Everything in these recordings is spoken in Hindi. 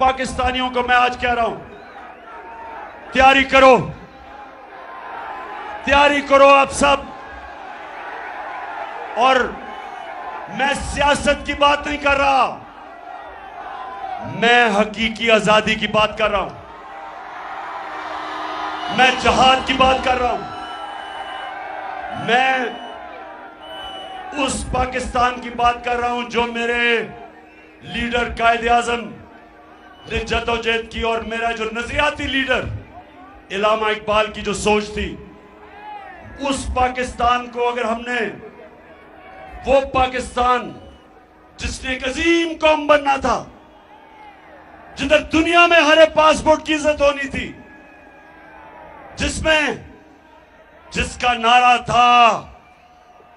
पाकिस्तानियों को मैं आज कह रहा हूं, तैयारी करो, तैयारी करो आप सब। और मैं सियासत की बात नहीं कर रहा, मैं हकीकी आजादी की बात कर रहा हूं, मैं जहाद की बात कर रहा हूं, मैं उस पाकिस्तान की बात कर रहा हूं जो मेरे लीडर कायदे आजम ने जद्दोजहद की और मेरा जो नजरियाती लीडर इलामा इकबाल की जो सोच थी, उस पाकिस्तान को अगर हमने, वो पाकिस्तान जिसने एक अजीम कौम बनना था, जिधर दुनिया में हर पासपोर्ट की इज्जत होनी थी, जिसका नारा था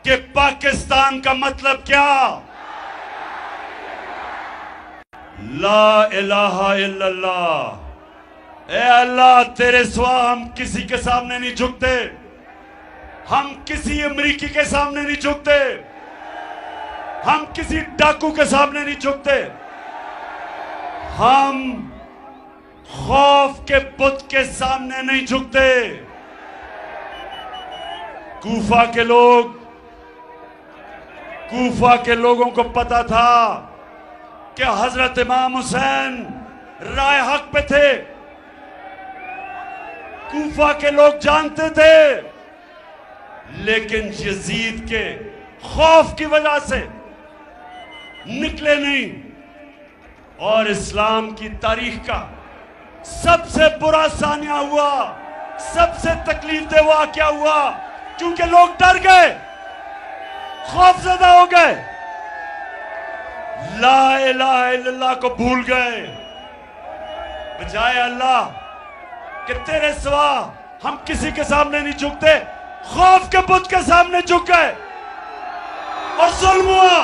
कि पाकिस्तान का मतलब क्या, ला इलाहा इल्लल्लाह। ए अल्लाह, तेरे सिवा हम किसी के सामने नहीं झुकते, हम किसी अमरीकी के सामने नहीं झुकते, हम किसी डाकू के सामने नहीं झुकते, हम खौफ के बुत के सामने नहीं झुकते। कूफा के लोगों को पता था कि हजरत इमाम हुसैन राय हक पे थे, कूफा के लोग जानते थे, लेकिन यजीद के खौफ की वजह से निकले नहीं। और इस्लाम की तारीख का सबसे बुरा सानिया हुआ, सबसे तकलीफदेह हुआ क्या हुआ, क्योंकि लोग डर गए, खौफजदा हो गए, ला इलाहा इल्लल्लाह को भूल गए। बजाय अल्लाह कि तेरे सिवा हम किसी के सामने नहीं झुकते, खौफ के बुत के सामने झुक गए और जुल्म हुआ।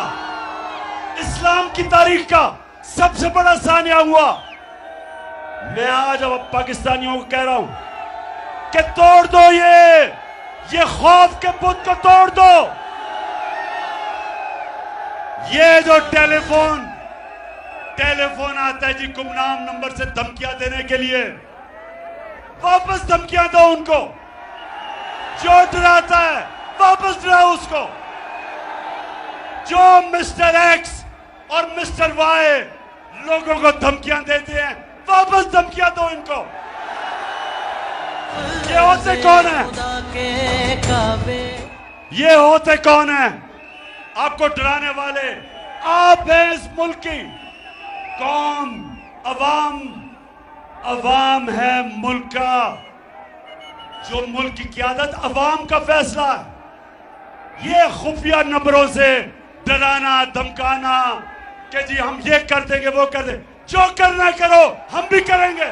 इस्लाम की तारीख का सबसे बड़ा सानिया हुआ। मैं आज अब पाकिस्तानियों को कह रहा हूं कि तोड़ दो ये खौफ के बुत को तोड़ दो। ये जो टेलीफोन आता है जी गुमनाम नंबर से धमकियां देने के लिए, वापस धमकियां दो उनको। जो डराता है वापस डराओ उसको। जो मिस्टर एक्स और मिस्टर वाई लोगों को धमकियां देते हैं, वापस धमकियां दो इनको। ये होते कौन है? ये होते कौन है आपको डराने वाले? आप हैं इस मुल्क की कौम, अवाम है मुल्क का। जो मुल्क की क़यादत अवाम का फैसला है। ये खुफिया नंबरों से डराना धमकाना कि जी हम ये कर देंगे वो कर देंगे, जो करना करो, हम भी करेंगे।